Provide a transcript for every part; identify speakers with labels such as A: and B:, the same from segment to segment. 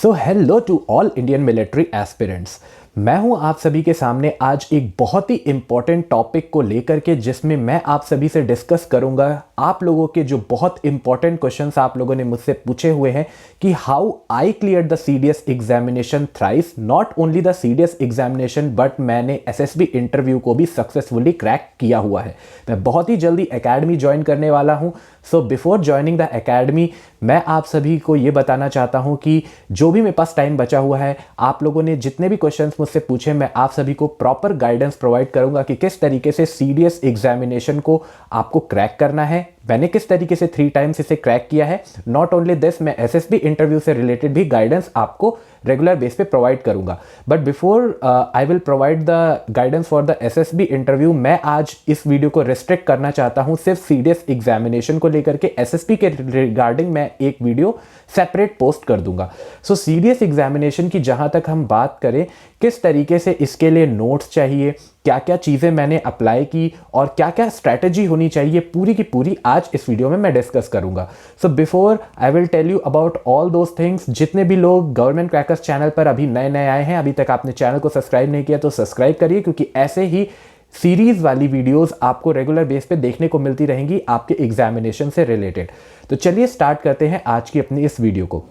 A: So hello to all Indian military aspirants. मैं हूं आप सभी के सामने आज एक बहुत ही इंपॉर्टेंट टॉपिक को लेकर के, जिसमें मैं आप सभी से डिस्कस करूंगा आप लोगों के जो बहुत इंपॉर्टेंट क्वेश्चंस आप लोगों ने मुझसे पूछे हुए हैं कि how I clear the CDS examination thrice. Not only the CDS examination but मैंने एसएसबी इंटरव्यू को भी सक्सेसफुली क्रैक किया हुआ है। मैं बहुत ही जल्दी एकेडमी ज्वाइन करने वाला हूं। So before joining the academy मैं आप सभी को ये बताना चाहता हूं कि जो भी मेरे पास टाइम बचा हुआ है, आप लोगों ने जितने भी क्वेश्चंस मुझसे पूछे, मैं आप सभी को प्रॉपर गाइडेंस प्रोवाइड करूंगा कि किस तरीके से सीडीएस एग्जामिनेशन को आपको क्रैक करना है। मैंने किस तरीके से 3 टाइम्स इसे क्रैक किया है। नॉट ओनली दिस, मैं एसएसबी इंटरव्यू से रिलेटेड भी गाइडेंस आपको रेगुलर बेस पे प्रोवाइड करूंगा। But before I will provide the guidance for the SSB interview, मैं आज इस वीडियो को रिस्ट्रिक्ट करना चाहता हूं सिर्फ सीडीएस एग्जामिनेशन को लेकर के। एसएसबी के रिगार्डिंग मैं एक वीडियो सेपरेट पोस्ट कर दूंगा। सो सीडीएस एग्जामिनेशन की जहां तक हम बात करें, किस तरीके से इसके लिए नोट्स चाहिए, क्या क्या चीज़ें मैंने अप्लाई की और क्या क्या स्ट्रैटेजी होनी चाहिए, पूरी की पूरी आज इस वीडियो में मैं डिस्कस करूंगा। So before I will tell you about all those things, जितने भी लोग गवर्नमेंट क्रैकर्स चैनल पर अभी नए नए आए हैं, अभी तक आपने चैनल को सब्सक्राइब नहीं किया तो सब्सक्राइब करिए, क्योंकि ऐसे ही सीरीज वाली वीडियोस आपको रेगुलर बेस पे देखने को मिलती रहेंगी आपके एग्जामिनेशन से रिलेटेड। तो चलिए स्टार्ट करते हैं आज की अपनी इस वीडियो को।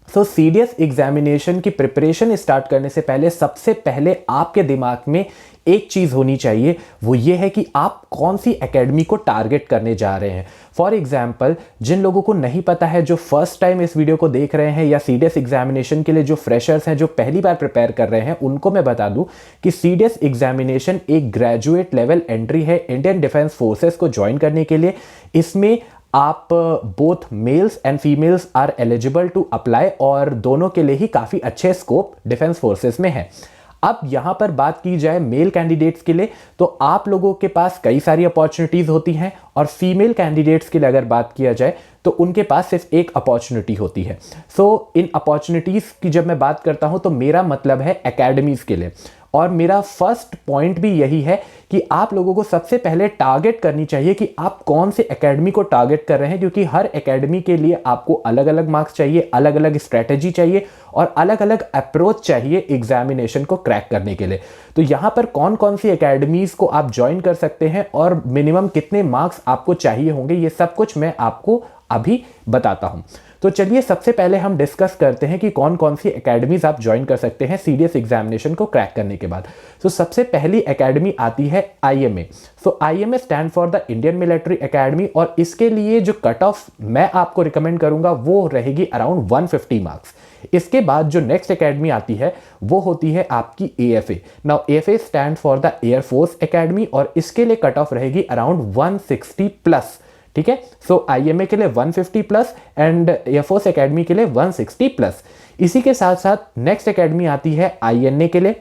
A: सो सीडीएस एग्जामिनेशन की प्रिपरेशन स्टार्ट करने से पहले सबसे पहले आपके दिमाग में एक चीज होनी चाहिए, वो ये है कि आप कौन सी एकेडमी को टारगेट करने जा रहे हैं। फॉर एग्जाम्पल, जिन लोगों को नहीं पता है, जो फर्स्ट टाइम इस वीडियो को देख रहे हैं, या सीडीएस एग्जामिनेशन के लिए जो फ्रेशर्स हैं, जो पहली बार प्रिपेयर कर रहे हैं, उनको मैं बता दूं कि सीडीएस एग्जामिनेशन एक ग्रेजुएट लेवल एंट्री है इंडियन डिफेंस फोर्सेस को ज्वाइन करने के लिए। इसमें आप both males and females are eligible to apply, और दोनों के लिए ही काफ़ी अच्छे स्कोप डिफेंस फोर्सेस में है। अब यहां पर बात की जाए मेल कैंडिडेट्स के लिए, तो आप लोगों के पास कई सारी अपॉर्चुनिटीज होती हैं, और फीमेल कैंडिडेट्स के लिए अगर बात किया जाए तो उनके पास सिर्फ एक अपॉर्चुनिटी होती है। सो इन अपॉर्चुनिटीज की जब मैं बात करता हूं तो मेरा मतलब है एकेडमीज के लिए, और मेरा फर्स्ट पॉइंट भी यही है कि आप लोगों को सबसे पहले टारगेट करनी चाहिए कि आप कौन से एकेडमी को टारगेट कर रहे हैं, क्योंकि हर एकेडमी के लिए आपको अलग अलग मार्क्स चाहिए, अलग अलग स्ट्रेटेजी चाहिए और अलग अलग अप्रोच चाहिए एग्जामिनेशन को क्रैक करने के लिए। तो यहां पर कौन कौन सी एकेडमीज को आप ज्वाइन कर सकते हैं और मिनिमम कितने मार्क्स आपको चाहिए होंगे, ये सब कुछ मैं आपको अभी बताता हूं। तो चलिए सबसे पहले हम डिस्कस करते हैं कि कौन कौन सी एकेडमीज आप ज्वाइन कर सकते हैं सीडीएस एग्जामिनेशन को क्रैक करने के बाद। तो सबसे पहली एकेडमी आती है IMA. So IMA stand for the Indian military academy, और इसके लिए जो कट ऑफ मैं आपको रिकमेंड करूंगा वो रहेगी अराउंड 150 मार्क्स। इसके बाद जो नेक्स्ट एकेडमी आती है वो होती है आपकी AFA. Now AFA stand for the air force academy, और इसके लिए कट ऑफ रहेगी अराउंड 160 प्लस। ठीक है, सो आईएमए के लिए 150 प्लस एंड एयरफोर्स एकेडमी के लिए 160 प्लस। इसी के साथ साथ नेक्स्ट एकेडमी आती है आईएनए के लिए,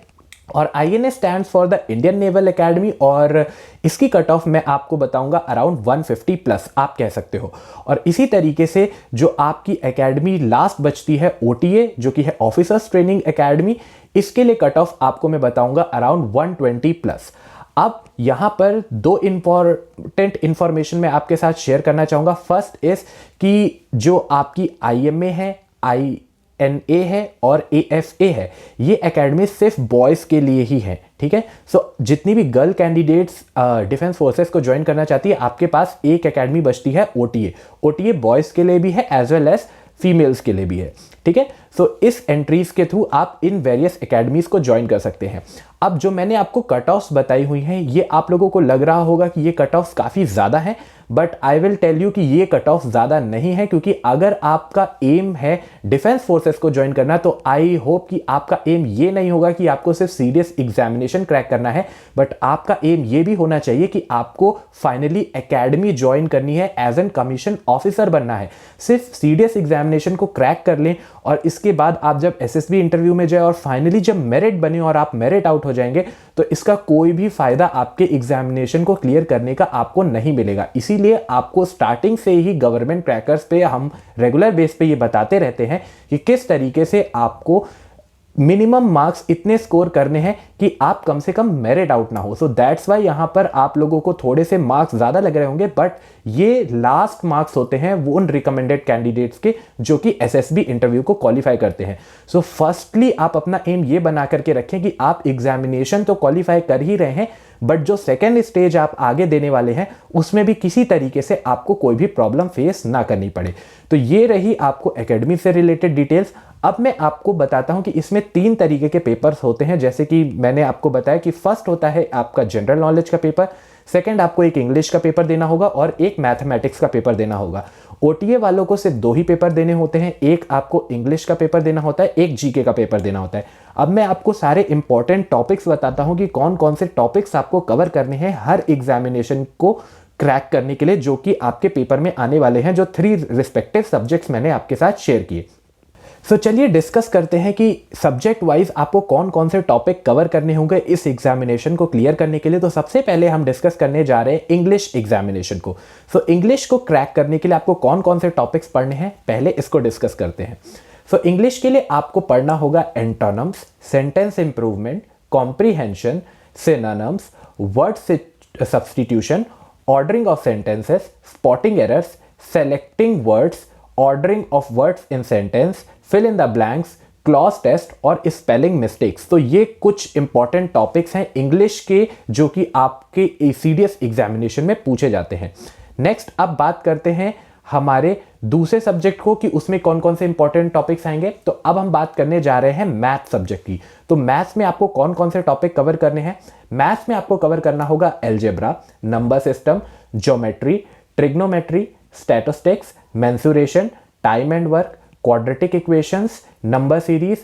A: और INA stands for the Indian naval academy, और इसकी कट ऑफ मैं आपको बताऊंगा अराउंड 150 प्लस आप कह सकते हो। और इसी तरीके से जो आपकी एकेडमी लास्ट बचती है ओटीए, जो कि है ऑफिसर्स ट्रेनिंग एकेडमी, इसके लिए कट ऑफ आपको मैं बताऊंगा अराउंड 120 प्लस। अब यहां पर 2 इंपॉर्टेंट इंफॉर्मेशन मैं आपके साथ शेयर करना चाहूंगा। फर्स्ट इज कि जो आपकी आईएमए है, आईएनए है और एएफए है, ये एकेडमी सिर्फ बॉयज के लिए ही है। ठीक है, सो जितनी भी गर्ल कैंडिडेट्स डिफेंस फोर्सेस को ज्वाइन करना चाहती है, आपके पास एक एकेडमी बचती है ओटीए। ओटीए बॉयज के लिए भी है एज वेल एज फीमेल्स के लिए भी है। ठीक है, सो इस एंट्रीज के थ्रू आप इन वेरियस एकेडमीज को ज्वाइन कर सकते हैं। अब जो मैंने आपको कट ऑफ्स बताई हुई हैं, ये आप लोगों को लग रहा होगा कि ये कट ऑफ्स काफ़ी ज़्यादा हैं, but I will tell you कि ये कट ऑफ ज़्यादा नहीं है, क्योंकि अगर आपका एम है डिफेंस फोर्सेस को ज्वाइन करना, तो आई होप कि आपका एम ये नहीं होगा कि आपको सिर्फ सीडीएस एग्जामिनेशन क्रैक करना है, बट आपका एम ये भी होना चाहिए कि आपको फाइनली एकेडमी ज्वाइन करनी है, एज एन कमीशन ऑफिसर बनना है। सिर्फ सीडीएस एग्जामिनेशन को क्रैक कर लें और इसके बाद आप जब एसएसबी इंटरव्यू में जाए और फाइनली जब मेरिट बने और आप मेरिट आउट हो जाएंगे, तो इसका कोई भी फायदा आपके एग्जामिनेशन को क्लियर करने का आपको नहीं मिलेगा। इसीलिए आपको स्टार्टिंग से ही गवर्नमेंट क्रैकर्स पे हम रेगुलर बेस पे ये बताते रहते हैं कि किस तरीके से आपको मिनिमम मार्क्स इतने स्कोर करने हैं कि आप कम से कम मेरिट आउट ना हो। सो दैट्स वाई यहां पर आप लोगों को थोड़े से मार्क्स ज़्यादा लग रहे होंगे, बट ये लास्ट मार्क्स होते हैं वो उन रिकमेंडेड कैंडिडेट्स के जो कि एसएसबी इंटरव्यू को क्वालिफाई करते हैं। सो फर्स्टली आप अपना एम ये बना करके रखें कि आप एग्जामिनेशन तो क्वालिफाई कर ही रहे हैं, बट जो सेकेंड स्टेज आप आगे देने वाले हैं उसमें भी किसी तरीके से आपको कोई भी प्रॉब्लम फेस ना करनी पड़े। तो ये रही आपको एकेडमी से रिलेटेड डिटेल्स। अब मैं आपको बताता हूं कि इसमें 3 तरीके के पेपर्स होते हैं। जैसे कि मैंने आपको बताया कि फर्स्ट होता है आपका जनरल नॉलेज का पेपर, सेकंड आपको एक इंग्लिश का पेपर देना होगा और एक मैथमेटिक्स का पेपर देना होगा। ओटीए वालों को सिर्फ 2 ही पेपर देने होते हैं, एक आपको इंग्लिश का पेपर देना होता है, एक जीके का पेपर देना होता है। अब मैं आपको सारे इंपॉर्टेंट टॉपिक्स बताता हूं कि कौन कौन से टॉपिक्स आपको कवर करने हैं हर एग्जामिनेशन को क्रैक करने के लिए, जो कि आपके पेपर में आने वाले हैं, जो 3 रिस्पेक्टिव सब्जेक्ट्स मैंने आपके साथ शेयर किए। सो चलिए डिस्कस करते हैं कि सब्जेक्ट वाइज आपको कौन कौन से टॉपिक कवर करने होंगे इस एग्जामिनेशन को क्लियर करने के लिए। तो सबसे पहले हम डिस्कस करने जा रहे हैं इंग्लिश एग्जामिनेशन को। सो इंग्लिश को क्रैक करने के लिए आपको कौन कौन से टॉपिक्स पढ़ने हैं, पहले इसको डिस्कस करते हैं। सो इंग्लिश के लिए आपको पढ़ना होगा antonyms, sentence improvement, comprehension, synonyms, word substitution, ordering of sentences, spotting errors, selecting words, ordering of words in sentence, fill in the blanks, cloze test और स्पेलिंग मिस्टेक्स। तो ये कुछ इंपॉर्टेंट टॉपिक्स हैं इंग्लिश के जो कि आपके सीडीएस एग्जामिनेशन में पूछे जाते हैं। नेक्स्ट अब बात करते हैं हमारे दूसरे सब्जेक्ट को कि उसमें कौन कौन से इंपॉर्टेंट टॉपिक्स आएंगे। तो अब हम बात करने जा रहे हैं मैथ सब्जेक्ट की। तो मैथ्स में आपको कौन कौन से टॉपिक कवर करने हैं? मैथ्स में आपको कवर करना होगा algebra, number system, geometry, trigonometry, statistics, mensuration, time and work, quadratic equations, number series,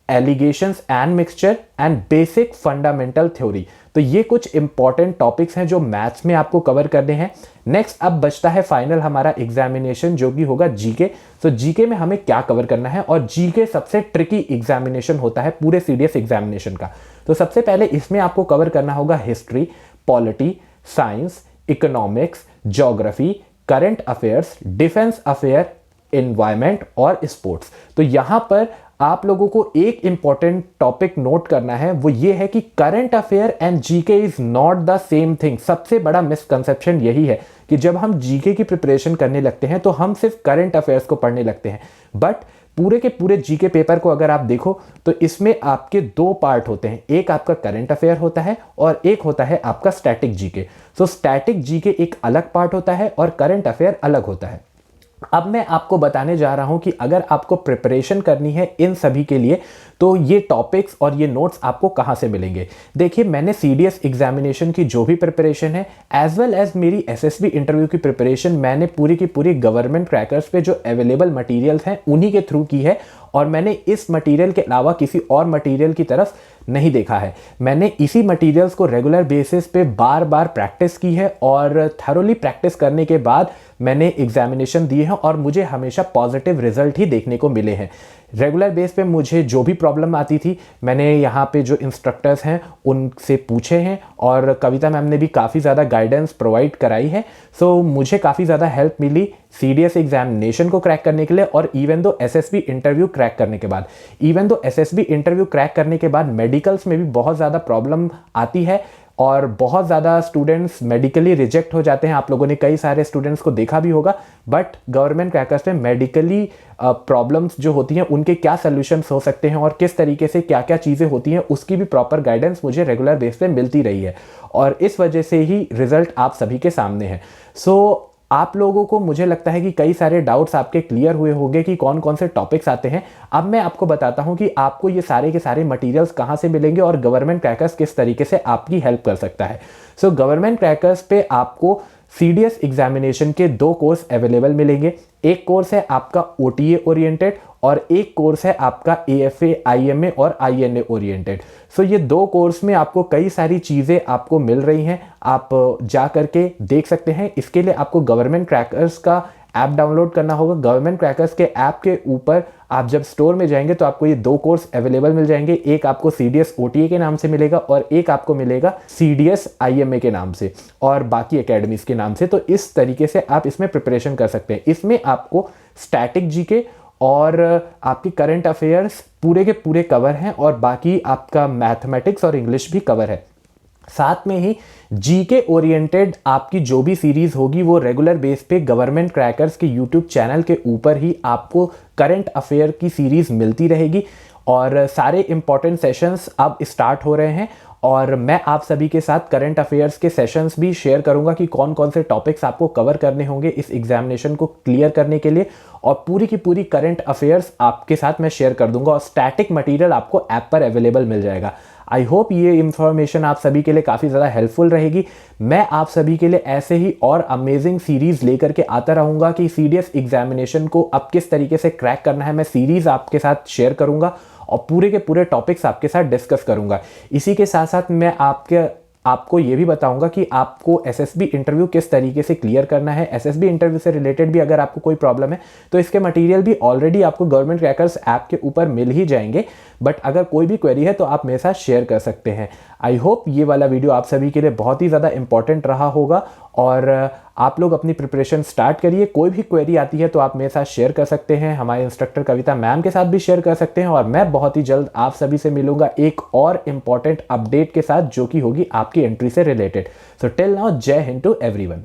A: allegations and mixture and basic fundamental theory. तो ये कुछ इंपॉर्टेंट टॉपिक्स हैं जो मैथ्स में आपको कवर करने हैं। नेक्स्ट अब बचता है फाइनल हमारा एग्जामिनेशन जो कि होगा जीके। तो जीके में हमें क्या कवर करना है, और जीके सबसे ट्रिकी एग्जामिनेशन होता है पूरे सीडीएस एग्जामिनेशन का। तो सबसे पहले इसमें आपको कवर करना होगा history, polity, science, economics, geography, current affairs, defence affair, environment और स्पोर्ट्स। तो यहां पर आप लोगों को एक इंपॉर्टेंट टॉपिक नोट करना है, वो ये है कि current affair and GK is not the same thing. सबसे बड़ा मिसकंसेप्शन यही है कि जब हम जीके की प्रिपरेशन करने लगते हैं तो हम सिर्फ करंट अफेयर्स को पढ़ने लगते हैं, बट पूरे के पूरे जीके पेपर को अगर आप देखो तो इसमें आपके 2 पार्ट होते हैं। एक आपका करंट अफेयर होता है और एक होता है आपका static GK. So static GK एक अलग पार्ट होता है और करंट अफेयर अलग होता है। अब मैं आपको बताने जा रहा हूं कि अगर आपको प्रिपरेशन करनी है इन सभी के लिए तो ये टॉपिक्स और ये नोट्स आपको कहां से मिलेंगे। देखिए, मैंने सीडीएस एग्जामिनेशन की जो भी प्रिपरेशन है एज वेल एज मेरी एसएसबी इंटरव्यू की प्रिपरेशन मैंने पूरी की पूरी गवर्नमेंट क्रैकर्स पे जो अवेलेबल मटेरियल्स हैं उन्हीं के थ्रू की है, और मैंने इस मटेरियल के अलावा किसी और मटेरियल की तरफ नहीं देखा है। मैंने इसी मटेरियल्स को रेगुलर बेसिस पे बार बार प्रैक्टिस की है और थरोली प्रैक्टिस करने के बाद मैंने एग्जामिनेशन दिए हैं और मुझे हमेशा पॉजिटिव रिजल्ट ही देखने को मिले हैं। रेगुलर बेस पे मुझे जो भी प्रॉब्लम आती थी मैंने यहाँ पे जो इंस्ट्रक्टर्स हैं उनसे पूछे हैं, और कविता मैम ने भी काफ़ी ज़्यादा गाइडेंस प्रोवाइड कराई है। सो मुझे काफ़ी ज़्यादा हेल्प मिली सीडीएस एग्जामिनेशन को क्रैक करने के लिए, और even though SSB interview crack करने के बाद मेडिकल्स में भी बहुत ज़्यादा प्रॉब्लम आती है और बहुत ज़्यादा स्टूडेंट्स मेडिकली रिजेक्ट हो जाते हैं। आप लोगों ने कई सारे स्टूडेंट्स को देखा भी होगा, बट गवर्नमेंट क्रैकर्स में मेडिकली प्रॉब्लम्स जो होती हैं उनके क्या सॉल्यूशंस हो सकते हैं और किस तरीके से क्या क्या चीज़ें होती हैं उसकी भी प्रॉपर गाइडेंस मुझे रेगुलर बेस पे मिलती रही है, और इस वजह से ही रिजल्ट आप सभी के सामने है। सो आप लोगों को मुझे लगता है कि कई सारे डाउट्स आपके क्लियर हुए होंगे कि कौन कौन से टॉपिक्स आते हैं। अब मैं आपको बताता हूं कि आपको ये सारे के सारे मटेरियल्स कहां से मिलेंगे और गवर्नमेंट क्रैकर्स किस तरीके से आपकी हेल्प कर सकता है। सो गवर्नमेंट क्रैकर्स पे आपको सीडीएस एग्जामिनेशन के 2 कोर्स अवेलेबल मिलेंगे। एक कोर्स है आपका ओटीए ओरिएंटेड और एक कोर्स है आपका एएफए, आईएमए और आईएनए ओरिएंटेड। सो ये 2 कोर्स में आपको कई सारी चीज़ें आपको मिल रही हैं, आप जा करके देख सकते हैं। इसके लिए आपको गवर्नमेंट क्रैकर्स का ऐप डाउनलोड करना होगा। गवर्नमेंट क्रैकर्स के ऐप के ऊपर आप जब स्टोर में जाएंगे तो आपको ये 2 कोर्स अवेलेबल मिल जाएंगे। एक आपको सीडीएस ओटीए के नाम से मिलेगा और एक आपको मिलेगा सीडीएस आईएमए के नाम से और बाकी एकेडमीज के नाम से। तो इस तरीके से आप इसमें प्रिपरेशन कर सकते हैं। इसमें आपको स्टैटिक जीके और आपकी करंट अफेयर्स पूरे के पूरे कवर हैं और बाकी आपका मैथमेटिक्स और इंग्लिश भी कवर है। साथ में ही जीके ओरिएंटेड आपकी जो भी सीरीज होगी वो रेगुलर बेस पे गवर्नमेंट क्रैकर्स के यूट्यूब चैनल के ऊपर ही आपको करंट अफेयर की सीरीज मिलती रहेगी और सारे इंपॉर्टेंट सेशंस अब स्टार्ट हो रहे हैं और मैं आप सभी के साथ करंट अफेयर्स के सेशंस भी शेयर करूंगा कि कौन कौन से टॉपिक्स आपको कवर करने होंगे इस एग्जामिनेशन को क्लियर करने के लिए और पूरी की पूरी करंट अफेयर्स आपके साथ मैं शेयर कर दूंगा और स्टैटिक मटेरियल आपको ऐप पर अवेलेबल मिल जाएगा। आई होप ये इंफॉर्मेशन आप सभी के लिए काफ़ी ज़्यादा हेल्पफुल रहेगी। मैं आप सभी के लिए ऐसे ही और अमेजिंग सीरीज लेकर के आता रहूँगा कि सीडीएस एग्जामिनेशन को अब किस तरीके से क्रैक करना है मैं सीरीज़ आपके साथ शेयर करूँगा और पूरे के पूरे टॉपिक्स आपके साथ डिस्कस करूँगा। इसी के साथ साथ मैं आपको ये भी बताऊंगा कि आपको एसएसबी इंटरव्यू किस तरीके से क्लियर करना है। एसएसबी इंटरव्यू से रिलेटेड भी अगर आपको कोई प्रॉब्लम है तो इसके मटेरियल भी ऑलरेडी आपको गवर्नमेंट क्रैकर्स ऐप के ऊपर मिल ही जाएंगे, बट अगर कोई भी क्वेरी है तो आप मेरे साथ शेयर कर सकते हैं। आई होप ये वाला वीडियो आप सभी के लिए बहुत ही ज़्यादा इंपॉर्टेंट रहा होगा और आप लोग अपनी प्रिपरेशन स्टार्ट करिए। कोई भी क्वेरी आती है तो आप मेरे साथ शेयर कर सकते हैं, हमारे इंस्ट्रक्टर कविता मैम के साथ भी शेयर कर सकते हैं और मैं बहुत ही जल्द आप सभी से मिलूंगा एक और इम्पॉर्टेंट अपडेट के साथ जो कि होगी आपकी एंट्री से रिलेटेड। सो टिल नाउ, जय हिंद टू एवरीवन।